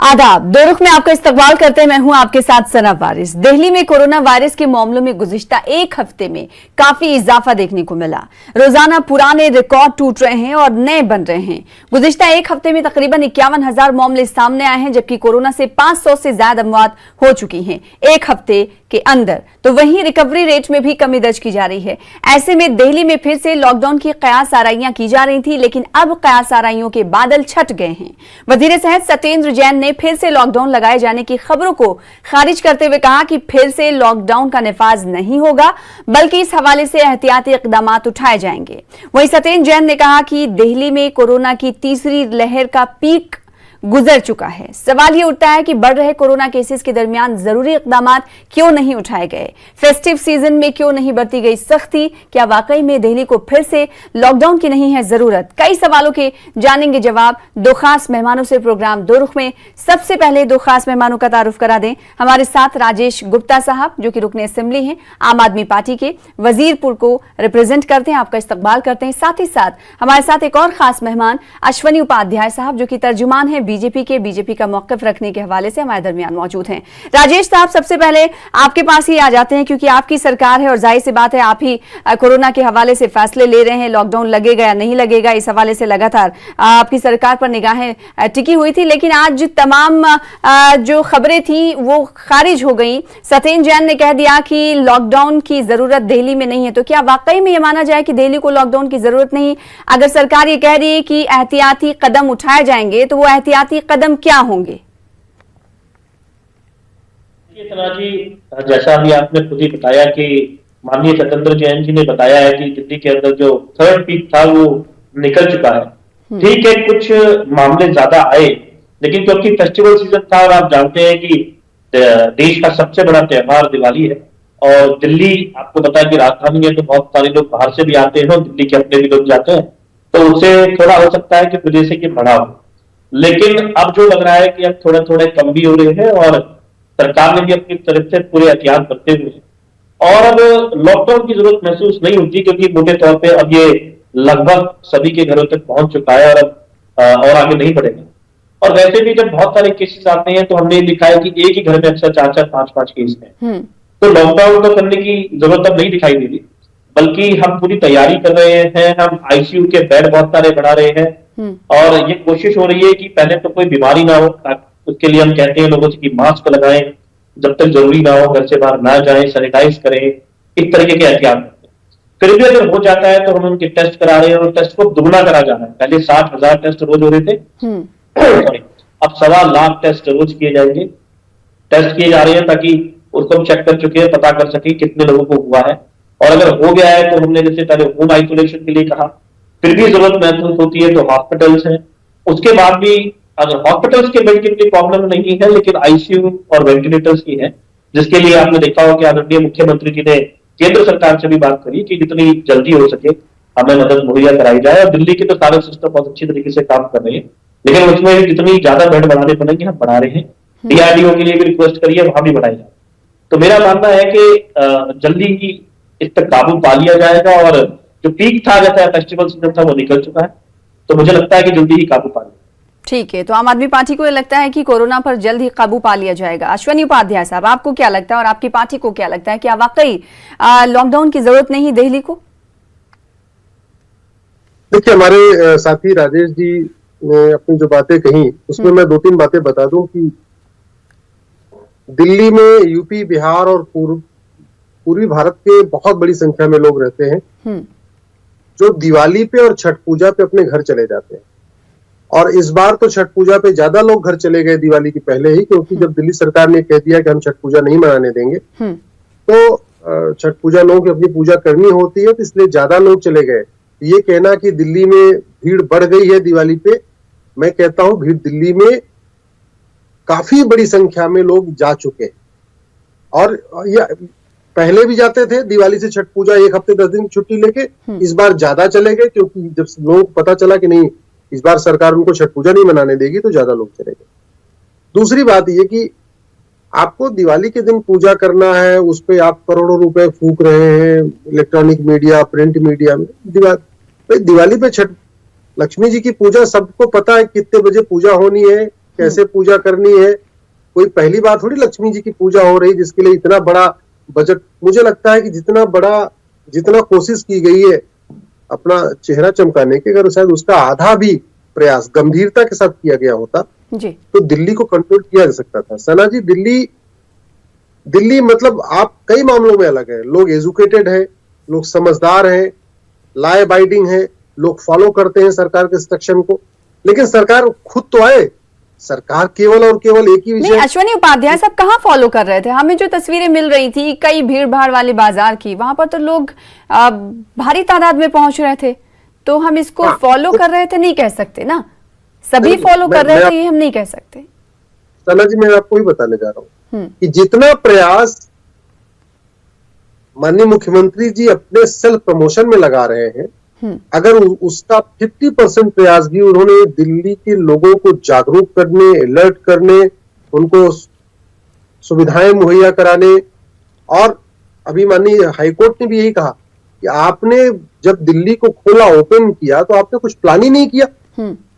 आदाब। दो रुख में आपका इस्तकबाल करते हैं। मैं हूं आपके साथ सना वारिस। दिल्ली में कोरोना वायरस के मामलों में गुज़िश्ता एक हफ्ते में काफी इजाफा देखने को मिला। रोजाना पुराने रिकॉर्ड टूट रहे हैं और नए बन रहे हैं। गुज़िश्ता एक हफ्ते में तकरीबन 51,000 मामले सामने आए हैं, जबकि कोरोना से 500 से ज्यादा अमवात हो चुकी हैं एक हफ्ते के अंदर। तो वहीं रिकवरी रेट में भी कमी दर्ज की जा रही है। ऐसे में दिल्ली में फिर से लॉकडाउन की कयास आराइयां की जा रही थी, लेकिन अब कयास आराइयों के बादल छट गए हैं। वजीर सेहत सत्येंद्र जैन ने फिर से लॉकडाउन लगाए जाने की खबरों को खारिज करते हुए कहा कि फिर से लॉकडाउन का नफाज नहीं होगा, बल्कि इस हवाले से एहतियाती इकदाम उठाए जाएंगे। वहीं सत्येंद्र जैन ने कहा कि दिल्ली में कोरोना की तीसरी लहर का पीक गुजर चुका है। सवाल ये उठता है कि बढ़ रहे कोरोना केसेस के दरमियान जरूरी इकदाम क्यों नहीं उठाए गए? फेस्टिव सीजन में क्यों नहीं बरती गई सख्ती? क्या वाकई में दिल्ली को फिर से लॉकडाउन की नहीं है जरूरत? कई सवालों के जानेंगे जवाब दो खास मेहमानों से प्रोग्राम दो रुख में। सबसे पहले दो खास मेहमानों का तारुफ करा दें। हमारे साथ राजेश गुप्ता साहब, जो कि रुकने असेंबली हैं आम आदमी पार्टी के, वजीरपुर को रिप्रेजेंट करते हैं, आपका इस्तकबाल करते हैं। साथ ही साथ हमारे साथ एक और खास मेहमान अश्वनी उपाध्याय साहब, जो कि तर्जुमान है बीजेपी का मौक़िफ़ रखने के हवाले से हमारे दरमियान मौजूद हैं। राजेश साहब, सबसे पहले आपके पास ही आ जाते हैं, क्योंकि आपकी सरकार है और जाहिर सी बात है आप ही कोरोना के हवाले से फैसले ले रहे हैं। लॉकडाउन लगेगा या नहीं लगेगा, इस हवाले से लगातार आपकी सरकार पर निगाहें टिकी हुई थी, लेकिन आज तमाम जो खबरें थी वो खारिज हो गई। सत्येंद्र जैन ने कह दिया कि लॉकडाउन की जरूरत दिल्ली में नहीं है। तो क्या वाकई में यह माना जाए कि दिल्ली को लॉकडाउन की जरूरत नहीं? अगर सरकार ये कह रही है कि एहतियाती कदम उठाए जाएंगे, तो वो एहतियाती कदम क्या होंगे? जी, जैसा अभी आपने खुद ही बताया कि माननीय सत्येंद्र जैन जी ने बताया है कि दिल्ली के अंदर जो थर्ड पीक था वो निकल चुका है। ठीक है, कुछ मामले ज्यादा आए, लेकिन क्योंकि फेस्टिवल सीजन था और आप जानते हैं कि देश का सबसे बड़ा त्योहार दिवाली है, और दिल्ली आपको पता है कि राजधानी है, तो बहुत सारे लोग बाहर से भी आते हैं और दिल्ली के अपने भी लोग जाते हैं, तो उससे थोड़ा हो सकता है कि वजह से कि बढ़ा हो। लेकिन अब जो लग रहा है कि अब थोड़े थोड़े कम भी हो रहे हैं और सरकार ने भी अपनी तरफ से पूरे एहतियात बरते हुए हैं, और अब लॉकडाउन की जरूरत महसूस नहीं होती, क्योंकि मोटे तौर पे अब ये लगभग सभी के घरों तक पहुंच चुका है और अब और आगे नहीं बढ़ेगा। और वैसे भी जब बहुत सारे केसेस आते हैं तो हमने लिखा है कि एक ही घर में अक्सर 4-4, 5-5 केस हैं, तो लॉकडाउन तो करने की जरूरत अब नहीं दिखाई दे रही, बल्कि हम पूरी तैयारी कर रहे हैं। हम आईसीयू के बेड बहुत सारे बढ़ा रहे हैं और ये कोशिश हो रही है कि पहले तो कोई बीमारी ना हो। उसके लिए हम कहते हैं लोगों से कि मास्क लगाएं, जब तक जरूरी ना हो घर से बाहर ना जाएं, सैनिटाइज करें, इस तरीके के एहतियात करते हैं। फिर भी अगर हो जाता है तो हम उनके टेस्ट करा रहे हैं और टेस्ट को दुगना करा जा रहा है। पहले 60,000 टेस्ट रोज हो रहे थे, सॉरी, अब 1.25 लाख टेस्ट रोज किए जाएंगे। टेस्ट किए जा रहे हैं ताकि उसको हम चेक कर चुके हैं, पता कर सके कितने लोगों को हुआ है, और अगर हो गया है तो हमने जैसे पहले होम आइसोलेशन के लिए कहा, फिर भी जरूरत महसूस होती है तो हॉस्पिटल्स हैं। उसके बाद भी अगर हॉस्पिटल्स के बेड की इतनी प्रॉब्लम नहीं है, लेकिन आईसीयू और वेंटिलेटर्स की है, जिसके लिए आपने देखा हो कि आदरणीय मुख्यमंत्री जी ने केंद्र सरकार से भी बात करी कि जितनी जल्दी हो सके हमें मदद मुहैया कराई जाए। और दिल्ली के तो सारे सिस्टम बहुत अच्छी तरीके से काम कर रहे हैं, लेकिन उसमें भी जितनी ज्यादा बेड बढ़ाने पड़ेंगे हम बढ़ा रहे हैं। डीआरडीओ के लिए भी रिक्वेस्ट करिए, वहां भी बढ़ाई जाए। तो मेरा मानना है कि जल्दी ही इस पर काबू पा लिया जाएगा, और जो पीक था जैसा फेस्टिवल सीजन था वो निकल चुका है, तो मुझे लगता है कि जल्दी ही काबू पा लिया। ठीक है, तो आम आदमी पार्टी को ये लगता है कि कोरोना पर जल्द ही काबू पा लिया जाएगा। अश्वनी उपाध्याय साहब, आपको क्या लगता है और आपकी पार्टी को क्या लगता है, क्या वाकई लॉकडाउन की जरूरत नहीं दिल्ली को? देखिए, हमारे साथी राजेश जी ने अपनी जो बातें कही उसमें मैं 2-3 बातें बता दूं कि दिल्ली में यूपी, बिहार और पूर्वी भारत के बहुत बड़ी संख्या में लोग रहते हैं जो दिवाली पे और छठ पूजा पे अपने घर चले जाते हैं। और इस बार तो छठ पूजा पे ज्यादा लोग घर चले गए दिवाली की पहले ही, क्योंकि जब दिल्ली सरकार ने कह दिया कि हम छठ पूजा नहीं मनाने देंगे, तो छठ पूजा लोगों की अपनी पूजा करनी होती है, तो इसलिए ज्यादा लोग चले गए। ये कहना कि दिल्ली में भीड़ बढ़ गई है दिवाली पे, मैं कहता हूं भीड़ दिल्ली में काफी बड़ी संख्या में लोग जा चुके हैं, और पहले भी जाते थे दिवाली से छठ पूजा 1 हफ्ते 10 दिन की छुट्टी लेके। इस बार ज्यादा चले गए, क्योंकि जब लोगों को पता चला कि नहीं इस बार सरकार उनको छठ पूजा नहीं मनाने देगी, तो ज्यादा लोग चले गए। दूसरी बात यह कि आपको दिवाली के दिन पूजा करना है, उस पर आप करोड़ों रुपए फूंक रहे हैं इलेक्ट्रॉनिक मीडिया, प्रिंट मीडिया में। दिवाली पे छठ लक्ष्मी जी की पूजा सबको पता है कितने बजे पूजा होनी है, कैसे पूजा करनी है। कोई पहली बार थोड़ी लक्ष्मी जी की पूजा हो रही जिसके लिए इतना बड़ा बजट। मुझे लगता है कि जितना कोशिश की गई है अपना चेहरा चमकाने की, अगर शायद उसका आधा भी प्रयास गंभीरता के साथ किया गया होता जी। तो दिल्ली को कंट्रोल किया जा सकता था। सना जी, दिल्ली मतलब आप कई मामलों में अलग है। लोग एजुकेटेड है, लोग समझदार हैं, लॉ अबाइडिंग है, लोग फॉलो करते हैं सरकार के इंस्ट्रक्शन को। लेकिन सरकार खुद तो आए, सरकार केवल और केवल एक ही नहीं, विषय। अश्वनी उपाध्याय साहब कहाँ फॉलो कर रहे थे? हमें जो तस्वीरें मिल रही थी कई भीड़ भाड़ वाले बाजार की, वहां पर तो लोग भारी तादाद में पहुंच रहे थे, तो हम इसको फॉलो कर रहे थे नहीं कह सकते ना, सभी फॉलो कर रहे थे ये हम नहीं कह सकते। सना जी, मैं आपको ही बताने जा रहा हूँ कि जितना प्रयास माननीय मुख्यमंत्री जी अपने सेल्फ प्रमोशन में लगा रहे हैं, अगर उसका 50% प्रयास भी उन्होंने दिल्ली के लोगों को जागरूक करने, अलर्ट करने, उनको सुविधाएं मुहैया कराने, और अभी माननीय हाईकोर्ट ने भी यही कहा कि आपने जब दिल्ली को खोला, ओपन किया, तो आपने कुछ प्लान ही नहीं किया।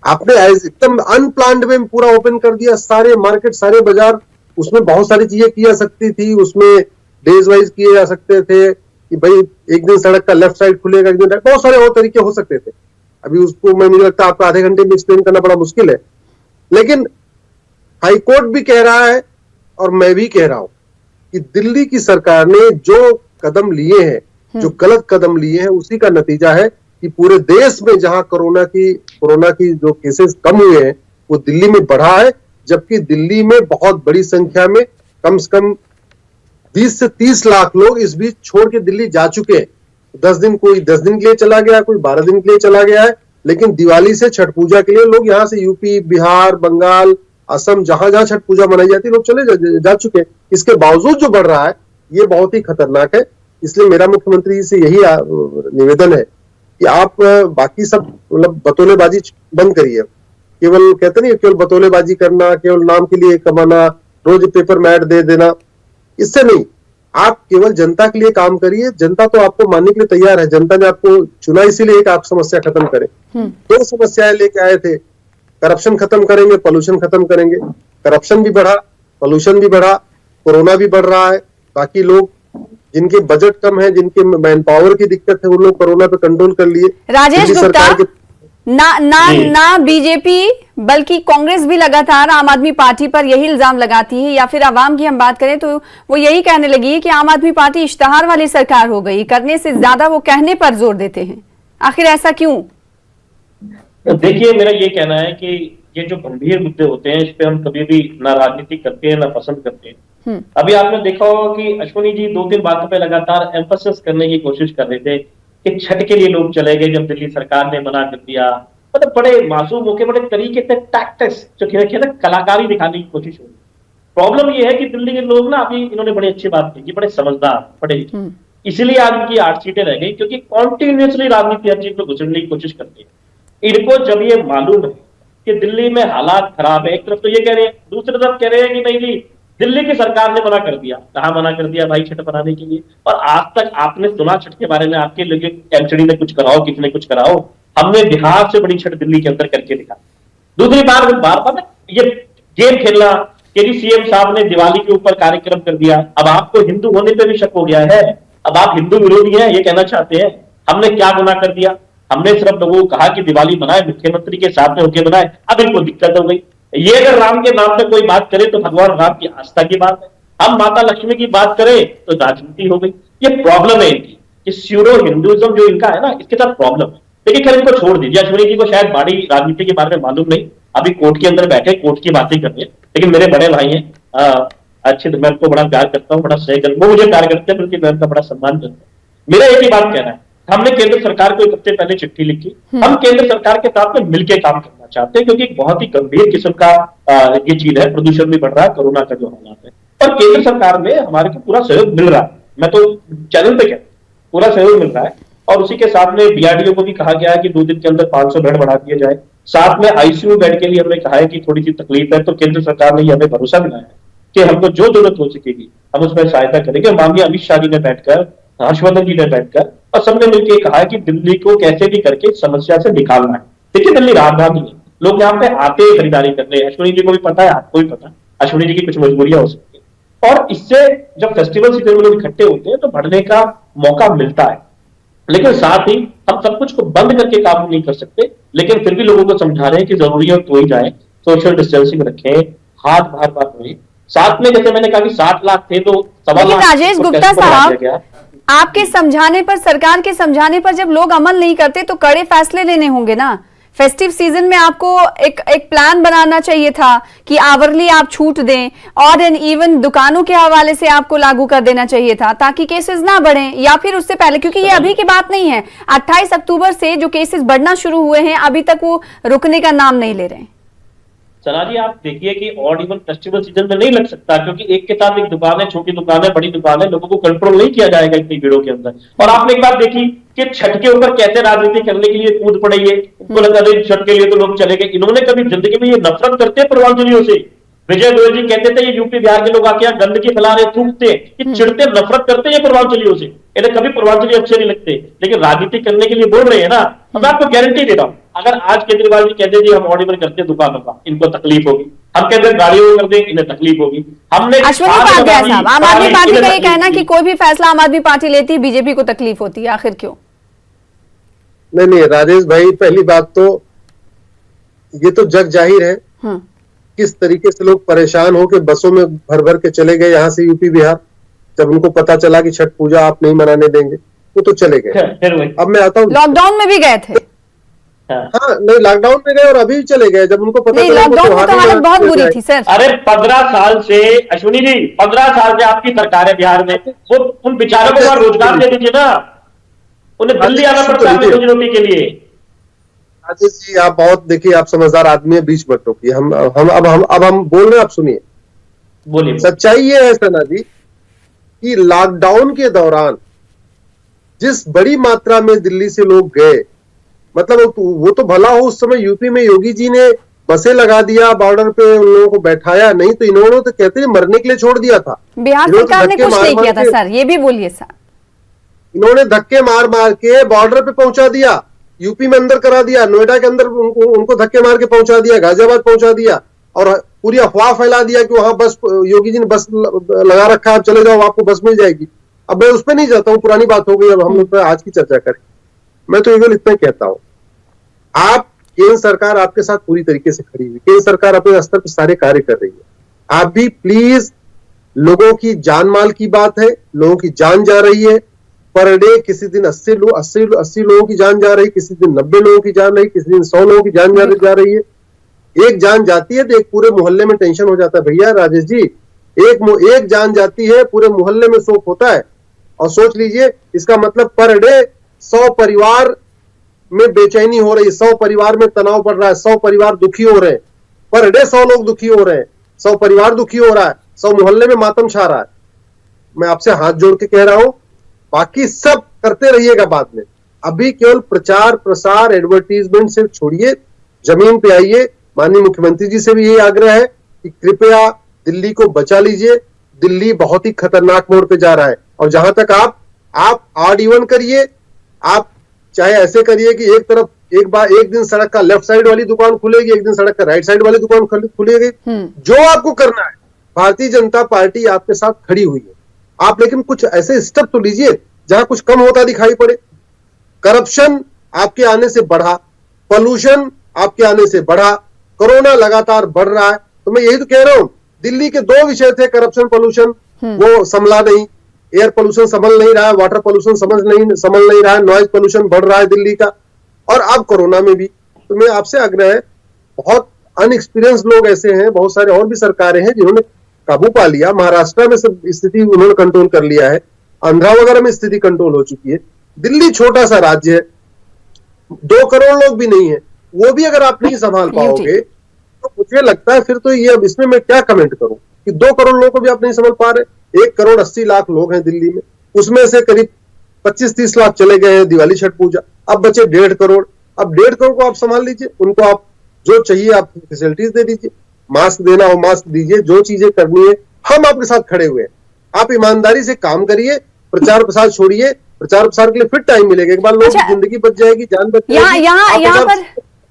आपने एकदम अनप्लान्ड में पूरा ओपन कर दिया, सारे मार्केट, सारे बाजार। उसमें बहुत सारी चीजें की जा सकती थी, उसमें डेज वाइज किए जा सकते थे कि भाई एक दिन सड़क का लेफ्ट साइड खुलेगा, एक दिन राइट, बहुत सारे और तरीके हो सकते थे। अभी उसको मुझे लगता है आपको आधे घंटे में एक्सप्लेन करना बड़ा मुश्किल है। लेकिन हाईकोर्ट भी कह रहा है और मैं भी कह रहा हूं कि दिल्ली की सरकार ने जो कदम लिए हैं, जो गलत कदम लिए हैं, उसी का नतीजा है कि पूरे देश में जहां कोरोना की जो केसेस कम हुए हैं वो दिल्ली में बढ़ा है, जबकि दिल्ली में बहुत बड़ी संख्या में कम से कम 20 से 30 लाख लोग इस बीच छोड़ के दिल्ली जा चुके हैं। 10 दिन, कोई 10 दिन के लिए चला गया, कोई 12 दिन के लिए चला गया है, लेकिन दिवाली से छठ पूजा के लिए लोग यहाँ से यूपी, बिहार, बंगाल, असम, जहां जहां छठ पूजा मनाई जाती है, लोग चले जा चुके हैं। इसके बावजूद जो बढ़ रहा है ये बहुत ही खतरनाक है। इसलिए मेरा मुख्यमंत्री जी से यही निवेदन है कि आप बाकी सब मतलब बतौलेबाजी बंद करिए। केवल कहते नहीं, केवल बतौलेबाजी करना, केवल नाम के लिए कमाना, रोज पेपर में ऐड दे देना, इससे नहीं। आप केवल जनता के लिए काम करिए। जनता तो आपको मानने के लिए तैयार है। जनता ने आपको चुना इसीलिए कि आप समस्या खत्म करें। 2 समस्याएं लेके आए थे, करप्शन खत्म करेंगे, पोल्यूशन खत्म करेंगे। करप्शन भी बढ़ा, पोल्यूशन भी बढ़ा, कोरोना भी बढ़ रहा है। बाकी लोग जिनके बजट कम है, जिनके मैन पावर की दिक्कत है, उन लोग कोरोना पे कंट्रोल कर लिए। राजेश गुप्ता, ना बीजेपी बल्कि कांग्रेस भी लगातार आम आदमी पार्टी पर यही इल्जाम लगाती है, या फिर अवाम की हम बात करें तो वो यही कहने लगी है कि आम आदमी पार्टी इश्तहार वाली सरकार हो गई, करने से ज्यादा वो कहने पर जोर देते हैं। आखिर ऐसा क्यों? देखिए, मेरा ये कहना है कि ये जो गंभीर मुद्दे होते हैं, इस पे हम कभी भी ना राजनीति करते हैं ना पसंद करते हैं। अभी आपने देखा होगा कि अश्विनी जी 2-3 बातों पे लगातार एम्फसिस करने की कोशिश कर रहे थे कि छठ के लिए लोग चले गए जब दिल्ली सरकार ने मना कर दिया। मतलब बड़े मासूम होके, बड़े तरीके से टैक्टिक्स जो कहते कलाकारी दिखाने की कोशिश हो रही। प्रॉब्लम ये है कि दिल्ली के लोग ना, अभी इन्होंने बड़ी अच्छी बात की, बड़े समझदार, पढ़े लिखे, इसलिए आज उनकी 8 सीटें रह गई, क्योंकि कॉन्टिन्यूसली राजनीति हर चीज में घुसने की कोशिश करते हैं। इनको जब ये मालूम है कि दिल्ली में हालात खराब है, एक तरफ तो ये कह रहे हैं, दूसरी तरफ कह रहे हैं कि नहीं जी दिल्ली की सरकार ने मना कर दिया। कहाँ मना कर दिया भाई छठ मनाने के लिए? और आज तक आपने सुना छठ के बारे में? आपके लगे एमसीडी ने कुछ कराओ, किसने कुछ कराओ? हमने बिहार से बड़ी छठ दिल्ली के अंदर करके दिखा। दूसरी बार बार ये गेम खेलना कि जी सीएम साहब ने दिवाली के ऊपर कार्यक्रम कर दिया। अब आपको हिंदू होने पे भी शक हो गया है, अब आप हिंदू विरोधी हैं, ये कहना चाहते हैं। हमने क्या गुनाह कर दिया? हमने सिर्फ लोगों को कहा कि दिवाली मनाए, मुख्यमंत्री के साथ में होकर बनाए। अब इनको दिक्कत हो गई। ये अगर राम के नाम पे कोई बात करे तो भगवान राम की आस्था की बात है, हम माता लक्ष्मी की बात करें तो राजनीति हो गई। ये प्रॉब्लम है इनकी, कि स्यूडो हिंदुइज्म जो इनका है ना, इसके साथ प्रॉब्लम है। लेकिन खैर इनको छोड़ दीजिए। अश्विनी जी को शायद बड़ी राजनीति के बारे में मालूम नहीं, अभी कोर्ट के अंदर बैठे कोर्ट की बातें कर रहे हैं। लेकिन मेरे बड़े भाई हैं, अच्छे, मैं उनको बड़ा प्यार करता हूँ, बड़ा स्नेह करता हूँ, वो मुझे प्यार करते हैं, बल्कि मैं उनका बड़ा सम्मान करता हूँ। मेरा एक ही बात कहना है, हमने केंद्र सरकार को 1 हफ्ते पहले चिट्ठी लिखी। हम केंद्र सरकार के साथ में मिलकर काम करना चाहते हैं, क्योंकि एक बहुत ही गंभीर किस्म का ये चीज है, प्रदूषण भी बढ़ रहा है, कोरोना का जो हालात है, और केंद्र सरकार में हमारे को पूरा सहयोग मिल रहा है। मैं तो चैनल पे कहता हूं पूरा सहयोग मिल रहा है। और उसी के साथ में बीआरडीओ को भी कहा गया है कि 2 दिन के अंदर 500 बेड बढ़ा दिया जाए। साथ में आईसीयू बेड के लिए हमने कहा है कि थोड़ी सी तकलीफ है, तो केंद्र सरकार ने हमें भरोसा दिलाया है कि हमको जो जरूरत हो सकेगी हम उसमें सहायता करेंगे। माननीय अमित शाह जी ने बैठकर, हर्षवर्धन जी ने बैठकर और सबने मिलकर कहा है कि दिल्ली को कैसे भी करके समस्या से निकालना है। देखिए, दिल्ली राजधानी है, लोग यहाँ पे आते हैं खरीदारी करने। अश्विनी जी को भी पता है, आपको भी पता है, अश्विनी जी की कुछ मजबूरियां हो सकती है, और इससे जब फेस्टिवल सीजन में लोग इकट्ठे होते हैं तो बढ़ने का मौका मिलता है। लेकिन साथ ही हम सब कुछ को बंद करके काबू नहीं कर सकते, लेकिन फिर भी लोगों को समझा रहे हैं कि जरूरी हो तो ही जाए, सोशल डिस्टेंसिंग रखें, हाथ बार बार धोएं। साथ में जैसे मैंने कहा कि 7 लाख थे तो 7.25 लेकिन लाख राजेश को गुप्ता टेस्ट बढ़ा साहब, दिया गया। आपके समझाने पर, सरकार के समझाने पर जब लोग अमल नहीं करते तो कड़े फैसले लेने होंगे ना। फेस्टिव सीजन में आपको एक प्लान बनाना चाहिए था कि आवरली आप छूट दें, और एन इवन दुकानों के हवाले से आपको लागू कर देना चाहिए था ताकि केसेस ना बढ़ें, या फिर उससे पहले, क्योंकि ये अभी की बात नहीं है, 28 अक्टूबर से जो केसेस बढ़ना शुरू हुए हैं अभी तक वो रुकने का नाम नहीं ले रहे हैं। सना जी, आप देखिए कि ऑड इवन फेस्टिवल सीजन में नहीं लग सकता, क्योंकि एक के साथ एक दुकान है, छोटी दुकान है, बड़ी दुकान है, लोगों को कंट्रोल नहीं किया जाएगा इतनी भीड़ों के अंदर। और आपने एक बात देखी कि छठ के ऊपर कैसे राजनीति करने के लिए कूद पड़े, उनको लगा छठ के लिए तो लोग चले गए। इन्होंने कभी जिंदगी में ये नफरत करते हैं पूर्वांचलियों से। विजय गोयल जी कहते थे ये यूपी बिहार के लोग आके यहाँ गंदगी फैला रहे, थूकते, चिढ़ते, नफरत करते हैं पूर्वांचलियों से। इन्हें कभी पूर्वांचली अच्छे नहीं लगते, लेकिन राजनीति करने के लिए बोल रहे हैं ना। मैं आपको गारंटी दे रहा हूं, अगर आज केजरीवाल जी कहते जी हम ऑडिबल करते हैं दुकानों का, इनको तकलीफ होगी। हम कहते हैं गाड़ियों को कर दें, इन्हें तकलीफ होगी। हमने अश्विनी उपाध्याय साहब, आम आदमी पार्टी का ये कहना कि कोई भी फैसला आम आदमी पार्टी लेती है, बीजेपी को तकलीफ होती है, आखिर क्यों? नहीं राजेश भाई, पहली बात तो ये तो जग जाहिर है किस तरीके से लोग परेशान होकर बसों में भर भर के चले गए यहाँ से यूपी बिहार। जब उनको पता चला कि छठ पूजा आप नहीं मनाने देंगे वो तो चले गए। अब मैं आता हूँ, लॉकडाउन में भी गए थे। हाँ नहीं, लॉकडाउन में गए और अभी भी चले गए जब उनको पता नहीं, चला। लॉकडाउन में तो हालत बहुत बुरी थी सर। अरे 15 साल से अश्विनी जी, 15 साल से आपकी सरकार है बिहार में, वो उन बेचारों को रोजगार दे दीजिए ना, उन्हें दिल्ली आना पड़ता है रोजी रोटी के लिए। राजेश जी, आप बहुत देखिए, आप समझदार आदमी है, बीच मत टोकिए। हम बोल रहे हैं, आप सुनिए। बोलिए। सच्चाई ये है सना जी कि लॉकडाउन के दौरान जिस बड़ी मात्रा में दिल्ली से लोग गए, मतलब वो तो भला हो उस समय यूपी में योगी जी ने बसें लगा दिया, बॉर्डर पे उन लोगों को बैठाया, नहीं तो इन्होंने तो कहते हैं मरने के लिए छोड़ दिया था। बिहार सरकार ने कुछ नहीं किया था सर, ये भी बोलिए सर। इन्होंने धक्के मार मार के बॉर्डर पे पहुंचा दिया, यूपी में अंदर करा दिया, नोएडा के अंदर उनको धक्के मार के पहुंचा दिया, गाजियाबाद पहुंचा दिया, और पूरी अफवाह फैला दिया कि वहां बस, योगी जी ने बस लगा रखा है, आप चले जाओ आपको बस मिल जाएगी। अब मैं उस पर नहीं जाता हूँ, पुरानी बात हो गई, अब हम लोग आज की चर्चा करें। मैं तो केवल इतना कहता हूं, आप केंद्र सरकार आपके साथ पूरी तरीके से खड़ी हुई, केंद्र सरकार अपने स्तर पर सारे कार्य कर रही है। आप भी प्लीज, लोगों की जान माल की बात है, लोगों की जान जा रही है पर डे। किसी दिन 80 लोगों की जान जा रही, किसी दिन 90 लोगों की जान रही, किसी दिन 100 लोगों की जान जा रही है। एक जान जाती है तो एक पूरे मोहल्ले में टेंशन हो जाता है भैया। राजेश जी, एक जान जाती है पूरे मोहल्ले में शोक होता है। और सोच लीजिए, इसका मतलब पर डे 100 परिवार में बेचैनी हो रही है, 100 परिवार में तनाव बढ़ रहा है, 100 परिवार दुखी हो रहे हैं, पर डे 100 लोग दुखी हो रहे हैं, 100 परिवार दुखी हो रहा है, 100 मोहल्ले में मातम छा रहा है। मैं आपसे हाथ जोड़ के कह रहा हूं, बाकी सब करते रहिएगा बाद में। अभी केवल प्रचार प्रसार एडवर्टीजमेंट सिर्फ छोड़िए, जमीन पे आइए। माननीय मुख्यमंत्री जी से भी यही आग्रह है कि कृपया दिल्ली को बचा लीजिए। दिल्ली बहुत ही खतरनाक मोड़ पे जा रहा है। और जहां तक आप ऑड इवन करिए, आप चाहे ऐसे करिए कि एक दिन सड़क का लेफ्ट साइड वाली दुकान खुलेगी, एक दिन सड़क का राइट साइड वाली दुकान खुलेगी। जो आपको करना है, भारतीय जनता पार्टी आपके साथ खड़ी हुई है। आप लेकिन कुछ ऐसे स्टेप तो लीजिए जहां कुछ कम होता दिखाई पड़े। करप्शन आपके आने से बढ़ा, पोल्यूशन आपके आने से बढ़ा, कोरोना लगातार बढ़ रहा है। तो मैं यही तो कह रहा हूं, दिल्ली के 2 विषय थे, करप्शन पोल्यूशन, वो संभला नहीं। एयर पोल्यूशन संभल नहीं रहा है, वाटर पोल्यूशन संभल नहीं रहा है, नॉइज पोल्यूशन बढ़ रहा है दिल्ली का, और अब कोरोना में भी। तो मैं आपसे आग्रह है, बहुत अनएक्सपीरियंस लोग ऐसे हैं, बहुत सारे और भी सरकारें हैं जिन्होंने काबू पा लिया। महाराष्ट्र में सब स्थिति उन्होंने कंट्रोल कर लिया है, आंध्रा वगैरह में स्थिति कंट्रोल हो चुकी है। दिल्ली छोटा सा राज्य है, 2 करोड़ लोग भी नहीं है, वो भी अगर आप नहीं संभाल पाओगे तो मुझे लगता है फिर तो ये, अब इसमें मैं क्या कमेंट करूं कि 2 करोड़ लोगों को भी आप नहीं संभाल पा रहे। 1 करोड़ 80 लाख लोग हैं दिल्ली में, उसमें से करीब 25-30 लाख चले गए हैं दिवाली छठ पूजा, अब बचे 1.5 करोड़। अब 1.5 करोड़ को आप संभाल लीजिए, उनको आप जो चाहिए आप फैसिलिटीज दे दीजिए, मास्क देना हो मास्क दीजिए, जो चीजें करनी है हम आपके साथ खड़े हुए हैं। आप ईमानदारी से काम करिए, प्रचार प्रसार छोड़िए, प्रचार प्रसार के लिए फिर टाइम मिलेगा। एक बार लोगों की जिंदगी बच जाएगी, जान बच जाएगी। यहाँ पर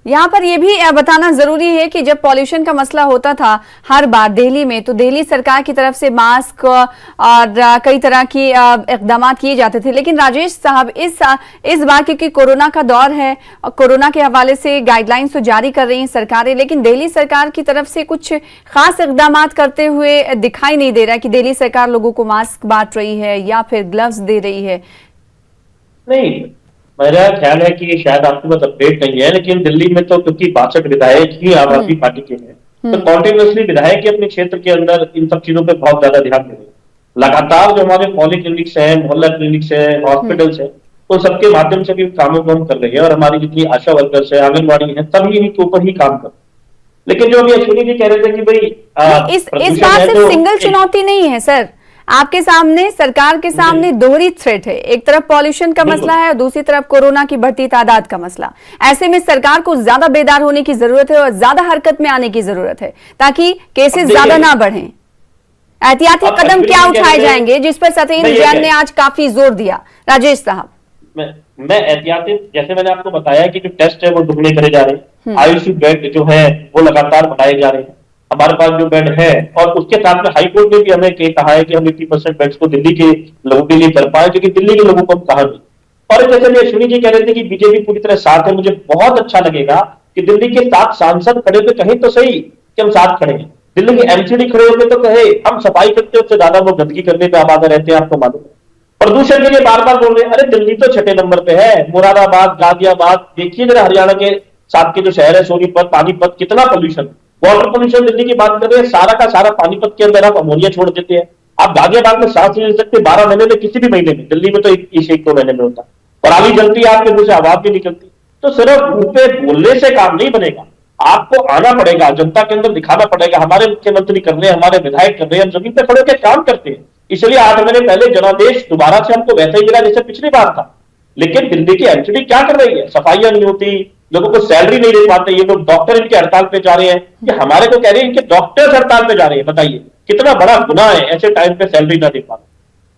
यहाँ पर यह भी बताना जरूरी है कि जब पॉल्यूशन का मसला होता था हर बार दिल्ली में, तो दिल्ली सरकार की तरफ से मास्क और कई तरह की इकदाम किए जाते थे। लेकिन राजेश साहब, इस बार क्योंकि कोरोना का दौर है और कोरोना के हवाले से गाइडलाइंस तो जारी कर रही हैं सरकारें, लेकिन दिल्ली सरकार की तरफ से कुछ खास इकदाम करते हुए दिखाई नहीं दे रहा है कि दिल्ली सरकार लोगों को मास्क बांट रही है या फिर ग्लव्स दे रही है। नहीं, मेरा ख्याल है कि शायद आपके पास अपडेट नहीं है, लेकिन दिल्ली में तो क्योंकि 62 विधायक ही आम आदमी पार्टी के हैं, तो कॉन्टिन्यूसली विधायक अपने क्षेत्र के अंदर इन सब चीजों पे बहुत ज्यादा ध्यान दे रहे हैं। लगातार जो हमारे पॉलीक्लिनिक्स हैं, मोहल्ला क्लिनिक्स हैं, हॉस्पिटल्स हैं, उन सबके माध्यम से भी कामों को हम कर रहे हैं और हमारी जितनी आशा वर्कर्स है, आंगनबाड़ी है, सभी इनके ऊपर ही काम कर रहे हैं। लेकिन जो अभी अश्विनी जी कह रहे थे कि भाई इस बात सिर्फ सिंगल चुनौती नहीं है सर, आपके सामने, सरकार के सामने दोहरी थ्रेट है। एक तरफ पॉल्यूशन का मसला है और दूसरी तरफ कोरोना की बढ़ती तादाद का मसला। ऐसे में सरकार को ज्यादा बेदार होने की जरूरत है और ज्यादा हरकत में आने की जरूरत है ताकि केसेस ज्यादा ना बढ़ें। एहतियाती कदम क्या उठाए जाएंगे जिस पर सत्येंद्र जैन ने आज काफी जोर दिया? राजेश साहब, मैं एहतियाती, जैसे मैंने आपको बताया कि जो टेस्ट है वो दुगने करे जा रहे हैं, आईसीयू बेड जो है वो लगातार बढ़ाए जा रहे हैं, हमारे पास जो बेड है, और उसके साथ में हाईकोर्ट ने भी हमें कहा है कि हम 80% बेड्स को दिल्ली के लोगों के लिए कर पाए, क्योंकि दिल्ली के लोगों को हम कहा नहीं। और जैसे अश्विनी जी कह रहे थे कि बीजेपी पूरी तरह साथ है, मुझे बहुत अच्छा लगेगा कि दिल्ली के 7 सांसद खड़े थे, कहीं तो सही कि हम साथ खड़े हैं। दिल्ली के एमसीडी खड़े होकर तो कहे हम सफाई करते, उससे ज्यादा वो गंदगी करने पे आबादा रहते हैं, आपको मालूम है। प्रदूषण के लिए बार बार बोल रहे हैं, अरे दिल्ली तो 6 नंबर पे है, मुरादाबाद, गाजियाबाद, देखिए जरा हरियाणा के साथ के जो शहर है सोनीपत, पानीपत, कितना पोल्यूशन। वाटर पोल्यूशन दिल्ली की बात कर रहे हैं, सारा का सारा पानीपत के अंदर आप अमोनिया छोड़ देते हैं। आप गाजियाबाद में सांस नहीं ले सकते 12 महीने में, किसी भी महीने में, दिल्ली में तो एक 2 महीने में होता, और आली जलती है, आपके मुंह से आवाज भी निकलती। तो सिर्फ मुंह पे बोलने से काम नहीं बनेगा, आपको आना पड़ेगा, जनता के अंदर दिखाना पड़ेगा। हमारे मुख्यमंत्री कर रहे हैं, हमारे विधायक कर रहे हैं, हम जमीन पे खड़े होकर काम करते हैं। इसलिए 8 महीने पहले जनादेश दोबारा से हमको वैसे ही मिला जैसे पिछली बार था। लेकिन दिल्ली की एमसीडी क्या कर रही है? सफाइयां नहीं होती, लोगों को सैलरी नहीं दे पाते, ये लोग डॉक्टर इनके हड़ताल पे जा रहे हैं, ये हमारे को कह रहे हैं इनके डॉक्टर्स हड़ताल पे जा रहे हैं। बताइए कितना बड़ा गुनाह है ऐसे टाइम पे सैलरी ना दे पाना।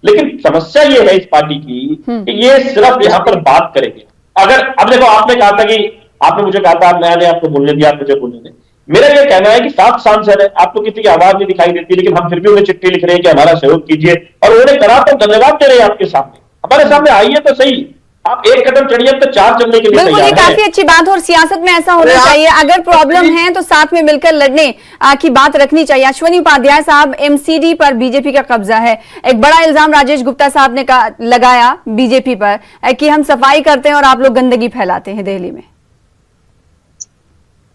लेकिन समस्या ये है इस पार्टी की कि ये सिर्फ यहां पर बात करेंगे। अगर अब देखो, आपने कहा था कि आपने मुझे कहा था मैंने आपको बोलने दिया, आप मुझे बोलने दें। मेरा यह कहना है कि 7 सांसद है, आपको किसी की आवाज नहीं दिखाई देती, लेकिन हम फिर भी उन्हें चिट्ठी लिख रहे हैं कि हमारा सहयोग कीजिए, और उन्होंने करा तो धन्यवाद दे रहे हैं आपके सामने, हमारे सामने आइए तो सही। आप एक कदम चढ़िए तो 4 चलने के लिए बिल्कुल, ये काफी अच्छी बात है और सियासत में ऐसा होना चाहिए। अगर प्रॉब्लम है तो साथ में मिलकर लड़ने की बात रखनी चाहिए। अश्विनी उपाध्याय साहब, एमसीडी पर बीजेपी का कब्जा है। एक बड़ा इल्जाम राजेश गुप्ता साहब ने लगाया बीजेपी पर कि हम सफाई करते हैं और आप लोग गंदगी फैलाते हैं दिल्ली में।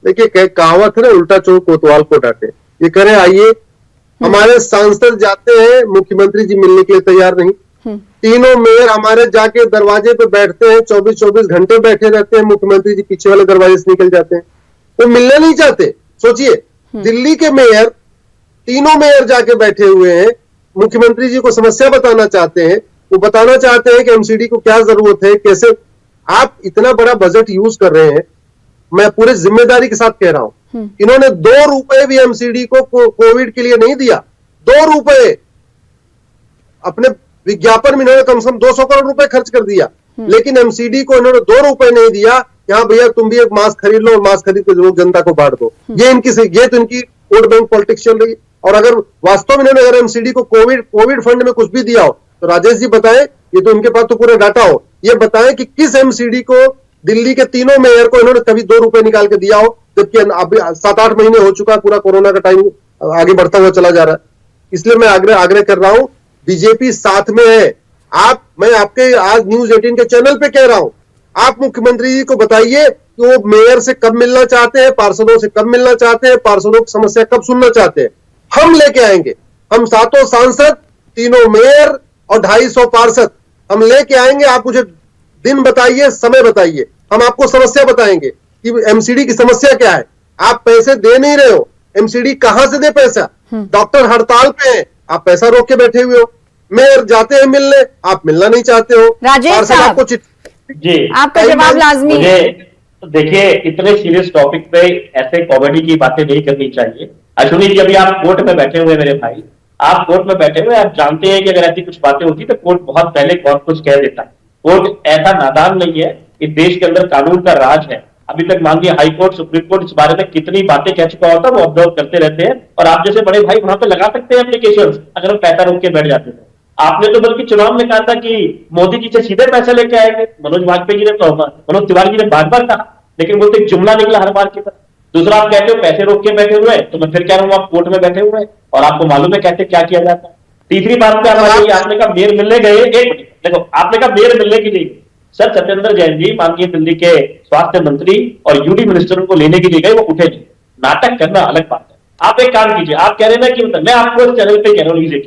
देखिए, कहावत है ना, उल्टा चोर कोतवाल को डांटे। ये करें, आइए, हमारे सांसद जाते हैं, मुख्यमंत्री जी मिलने के लिए तैयार नहीं। तीनों मेयर हमारे जाके दरवाजे पे बैठते हैं, 24-24 घंटे बैठे रहते हैं, मुख्यमंत्री जी पीछे वाले दरवाजे से निकल जाते हैं, वो मिलने नहीं चाहते। सोचिए, दिल्ली के मेयर, तीनों मेयर जाके बैठे हुए हैं, मुख्यमंत्री जी को समस्या बताना चाहते हैं, वो बताना चाहते हैं कि एमसीडी को क्या जरूरत है, कैसे। आप इतना बड़ा बजट यूज कर रहे हैं, मैं पूरे जिम्मेदारी के साथ कह रहा हूं, इन्होंने 2 रुपए भी एमसीडी को कोविड के लिए नहीं दिया। 2 रुपए अपने विज्ञापन में इन्होंने कम से कम 200 करोड़ रुपए खर्च कर दिया, लेकिन एमसीडी को इन्होंने 2 रुपए नहीं दिया। यहाँ भैया तुम भी एक मास्क खरीद लो और मास्क खरीद के लोग जनता को बांट दो। ये तो इनकी वोट बैंक पॉलिटिक्स चल रही है। और अगर वास्तव में इन्होंने अगर एमसीडी को कोविड फंड में कुछ भी दिया हो तो राजेश जी बताएं, ये तो उनके पास तो पूरा डाटा हो, ये बताएं कि किस एमसीडी को दिल्ली के तीनों मेयर को इन्होंने कभी 2 रुपए निकाल के दिया हो, जबकि अभी 7-8 महीने हो चुका है, पूरा कोरोना का टाइम आगे बढ़ता हुआ चला जा रहा है। इसलिए मैं आग्रह कर रहा हूं, बीजेपी साथ में है। मैं आपके आज न्यूज 18 के चैनल पे कह रहा हूं, आप मुख्यमंत्री जी को बताइए कि वो मेयर से कब मिलना चाहते हैं, पार्षदों से कब मिलना चाहते हैं, पार्षदों की समस्या कब सुनना चाहते हैं। हम लेके आएंगे, हम 7 सांसद, 3 मेयर और 250 पार्षद हम लेके आएंगे। आप मुझे दिन बताइए, समय बताइए, हम आपको समस्या बताएंगे कि एमसीडी की समस्या क्या है। आप पैसे दे नहीं रहे हो, एमसीडी कहां से दे पैसा? डॉक्टर हड़ताल पे हैं, आप पैसा रोक के बैठे हुए हो। मेयर जाते हैं मिलने, आप मिलना नहीं चाहते हो। राजेश साहब, जी आपका जवाब लाजमी है। देखिए, इतने सीरियस टॉपिक पे ऐसे कॉमेडी की बातें नहीं करनी चाहिए। अश्विनी जी, अभी आप कोर्ट में बैठे हुए मेरे भाई, आप कोर्ट में बैठे हुए, आप जानते हैं कि अगर ऐसी कुछ बातें होती तो कोर्ट बहुत पहले बहुत कुछ कह देता है। कोर्ट ऐसा नादान नहीं है, इस देश के अंदर कानून का राज है। अभी तक माननीय हाई कोर्ट, सुप्रीम कोर्ट इस बारे में कितनी बातें कह चुका होता है, वो ऑब्जर्व करते रहते हैं। और आप जैसे बड़े भाई वहां पे लगा सकते हैं एप्लीकेशन, अगर हम पैसा रोक के बैठ जाते थे। आपने तो बल्कि चुनाव में कहा था कि मोदी जी से सीधे पैसे लेके आएंगे। मनोज वाजपेयी जी ने तो, मनोज तिवारी जी ने बार बार कहा, लेकिन वो तो एक जुमला निकला हर बार की तरह। दूसरा, आप कहते हो पैसे रोक के बैठे हुए हैं, तो मैं फिर कह रहा हूँ आप कोर्ट में बैठे हुए हैं और आपको मालूम है कहते क्या किया जाता है। तीसरी बात पे आपने कहा मेयर मिलने गए, एक मिनट देखो, आपने कहा मेयर मिलने के लिए सर सत्येंद्र जैन जी माननीय दिल्ली के स्वास्थ्य मंत्री और यूडी मिनिस्टर को लेने के लिए गए, वो उठे नहीं। नाटक करना अलग बात है। आप एक काम कीजिए, आप कह रहे हैं ना कि मतलब मैं आपको इस चैनल पे कह रहा हूँ,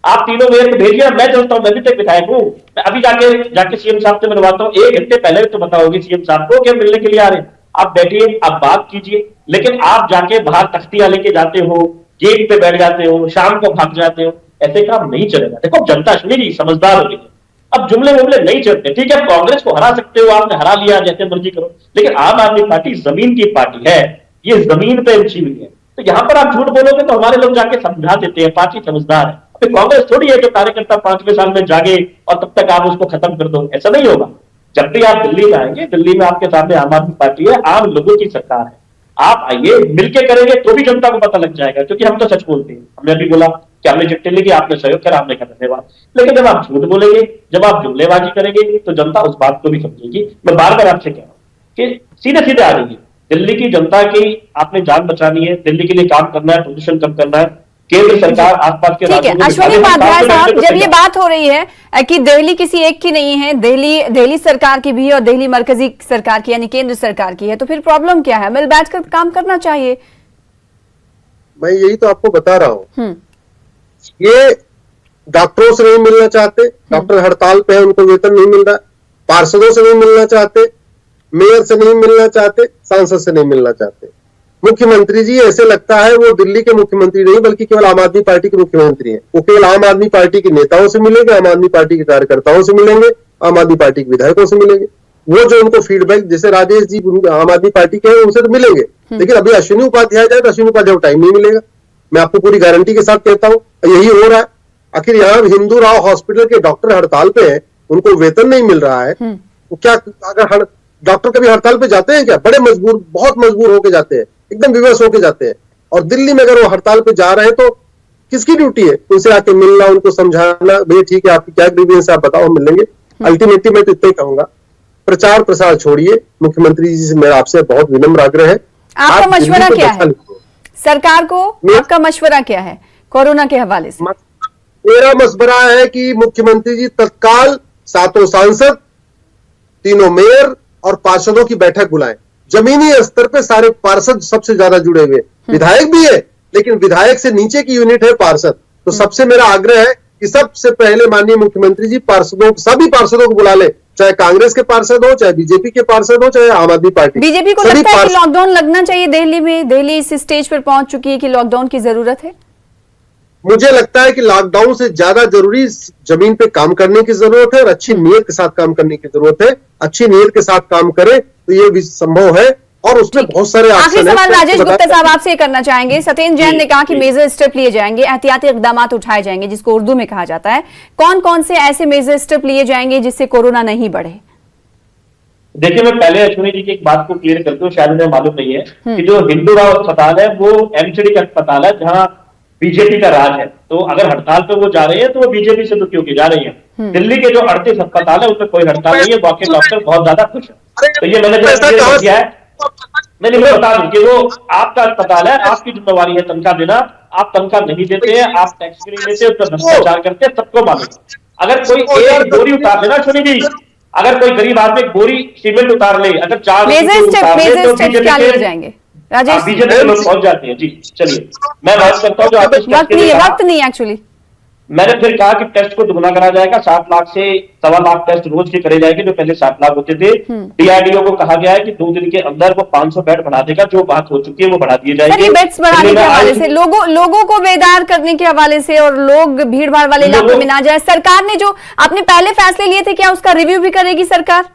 आप तीनों मेयर को भेजिए, मैं चलता हूँ, मैं भी तो विधायक हूँ, मैं अभी जाके सीएम साहब से मिलवाता हूँ। 1 घंटे पहले तो बताओगे सीएम साहब को कि हम मिलने के लिए आ रहे हैं। आप बैठिए, आप बात कीजिए, लेकिन आप जाके बाहर तख्तियां लेके जाते हो, गेट पे बैठ जाते हो, शाम को भाग जाते हो, ऐसे काम नहीं चलेगा। देखो जनता सुनी, समझदार हो गई, अब जुमले वुमले नहीं चलते। ठीक है, कांग्रेस को हरा सकते हो, आपने हरा लिया, जैसे मर्जी करो, लेकिन आम आदमी पार्टी जमीन की पार्टी है, ये जमीन पे उठी हुई है। तो यहां पर आप झूठ बोलोगे तो हमारे लोग जाके समझा देते हैं, पार्टी समझदार है। अभी कांग्रेस थोड़ी है जो कार्यकर्ता 5वें साल में जागे और तब तक आप उसको खत्म कर दो, ऐसा नहीं होगा। जब भी आप दिल्ली में आएंगे, दिल्ली में आपके सामने आम आदमी पार्टी है, आम लोगों की सरकार है। आप आइए, मिलके करेंगे तो भी जनता को पता लग जाएगा, क्योंकि हम तो सच बोलते हैं। हमने अभी बोला कि हमने चिट्ठी लिखी, आपने सहयोग करा, हमने कहा धन्यवाद। लेकिन जब आप झूठ बोलेंगे, जब आप जुमलेबाजी करेंगे, तो जनता उस बात को भी समझेगी। मैं बार बार आपसे कह रहा हूं कि सीधे सीधे आ जाइए, दिल्ली की जनता की आपने जान बचानी है, दिल्ली के लिए काम करना है, प्रदूषण कम करना है। केंद्र सरकार आसपास के ठीक है अश्विनी उपाध्याय साहब, जब ये बात हो रही है कि दिल्ली किसी एक की नहीं है, दिल्ली सरकार की भी है और दिल्ली मरकजी सरकार की यानी केंद्र सरकार की है, तो फिर प्रॉब्लम क्या है? मिल बैठकर काम करना चाहिए। मैं यही तो आपको बता रहा हूं, ये डॉक्टरों से नहीं मिलना चाहते, डॉक्टर हड़ताल पे है, उनको वेतन नहीं मिल रहा, पार्षदों से नहीं मिलना चाहते, मेयर से नहीं मिलना चाहते, सांसद से नहीं मिलना चाहते। मुख्यमंत्री जी ऐसे लगता है वो दिल्ली के मुख्यमंत्री नहीं बल्कि केवल आम आदमी पार्टी के मुख्यमंत्री हैं। वो केवल आम आदमी पार्टी के नेताओं से मिलेंगे, आम आदमी पार्टी के कार्यकर्ताओं से मिलेंगे, आम आदमी पार्टी के विधायकों से मिलेंगे। वो जो उनको फीडबैक, जैसे राजेश जी आम आदमी पार्टी के हैं, उनसे तो मिलेंगे, लेकिन अभी अश्विनी उपाध्याय जाए तो अश्विनी उपाध्याय को टाइम नहीं मिलेगा। मैं आपको पूरी गारंटी के साथ कहता हूं, यही हो रहा है। आखिर यहाँ हिंदू राव हॉस्पिटल के डॉक्टर हड़ताल पे हैं, उनको वेतन नहीं मिल रहा है, तो क्या अगर डॉक्टर कभी हड़ताल पे जाते हैं क्या? बड़े मजबूर, बहुत मजबूर होके जाते हैं, एकदम विवश होके जाते हैं। और दिल्ली में अगर वो हड़ताल पे जा रहे हैं तो किसकी ड्यूटी है? उनसे आके मिलना, उनको समझाना, भैया ठीक है आपकी क्या ग्रीवियंस है आप बताओ, हम मिल लेंगे। अल्टीमेटली मैं तो इतना ही कहूंगा, प्रचार प्रसार छोड़िए। मुख्यमंत्री जी से मेरा आपसे बहुत विनम्र आग्रह है, आपका मशवरा क्या है सरकार को? आपका मशवरा क्या है कोरोना के हवाले से? मेरा मशवरा है कि मुख्यमंत्री जी तत्काल 7 सांसद, 3 मेयर और पार्षदों की बैठक बुलाएं। जमीनी स्तर पे सारे पार्षद सबसे ज्यादा जुड़े हुए, विधायक भी है, लेकिन विधायक से नीचे की यूनिट है पार्षद। तो सबसे मेरा आग्रह है कि सबसे पहले माननीय मुख्यमंत्री जी सभी पार्षदों को बुला ले, चाहे कांग्रेस के पार्षद हो, चाहे बीजेपी के पार्षद हो, चाहे आम आदमी पार्टी। बीजेपी को लगता है कि लॉकडाउन लगना चाहिए दिल्ली में? दिल्ली इस स्टेज पर पहुंच चुकी है कि लॉकडाउन की जरूरत है। मुझे लगता है कि लॉकडाउन से ज्यादा जरूरी जमीन पे काम करने की जरूरत है और अच्छी नीयत के साथ काम करने की जरूरत है। अच्छी नीयत के साथ काम करें तो ये भी संभव है और उसमें बहुत सारे आखिरी सवाल राजेश गुप्ता साहब आपसे करना चाहेंगे। सत्येंद्र जैन ने कहा कि मेजर स्टेप लिए जाएंगे, एहतियाती इकदाम उठाए जाएंगे, जिसको उर्दू में कहा जाता है। कौन कौन से ऐसे मेजर स्टेप लिए जाएंगे जिससे कोरोना नहीं बढ़े? देखिए, मैं पहले अश्विनी जी की एक बात को क्लियर करता हूँ, शायद उन्हें मालूम नहीं है कि जो हिंदू राव अस्पताल है वो एमसीडी का अस्पताल है जहां बीजेपी का राज है। तो अगर हड़ताल पे वो जा रहे हैं तो वो बीजेपी से दुखी होकर जा रहे हैं। दिल्ली के जो 38 अस्पताल है उसमें कोई हड़ताल नहीं है, बाकी डॉक्टर बहुत ज्यादा खुश है। तो ये मैंने जो किया है, मैंने बता दूं कि वो आपका अस्पताल है, आपकी जिम्मेवारी है तनख्वाह देना। आप तनख्वाह नहीं देते हैं, आप टैक्स भी नहीं देते, उस पर भ्रष्टाचार करते हैं, सबको मालूम। अगर कोई एक बोरी उतार देना सुनी जी, अगर कोई गरीब आदमी एक बोरी सीमेंट उतार ले, अगर 4 मेजर स्टेप क्या लिए जाएंगे राजेश? बीजेपी के लोग पहुंच जाते हैं। जी चलिए मैं बात करता हूँ। जो वक्त नहीं एक्चुअली मैंने फिर कहा कि टेस्ट को दुगना करा जाएगा, 7 लाख से 1.25 लाख टेस्ट रोज के करे जाएंगे, जो पहले 7 लाख होते थे। डीआरडीओ को कहा गया है कि 2 दिन के अंदर वो 500 बेड बढ़ा देगा, जो बात हो चुकी है वो बढ़ा दिए जाएंगे। बेड्स बढ़ाने के हवाले से, लोगों को बेदार करने के हवाले से और लोग भीड़ भाड़ वाले इलाकों में ना जाए, सरकार ने जो अपने पहले फैसले लिए थे क्या उसका रिव्यू भी करेगी सरकार?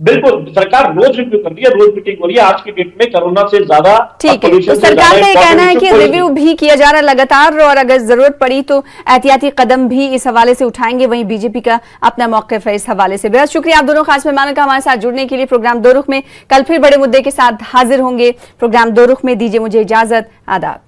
बिल्कुल, सरकार रोज रिव्यू कर रही है, रोज मीटिंग हो रही है। आज की डेट में कोरोना से ज्यादा, ठीक है, तो सरकार का ये कहना है कि रिव्यू भी किया जा रहा है लगातार, और अगर जरूरत पड़ी तो एहतियाती कदम भी इस हवाले से उठाएंगे। वहीं बीजेपी का अपना मौक़िफ़ है इस हवाले से। बेहद शुक्रिया आप दोनों खास मेहमानों का हमारे साथ जुड़ने के लिए। प्रोग्राम दो रुख में कल फिर बड़े मुद्दे के साथ हाजिर होंगे। प्रोग्राम दो रुख में दीजिए मुझे इजाजत। आदाब।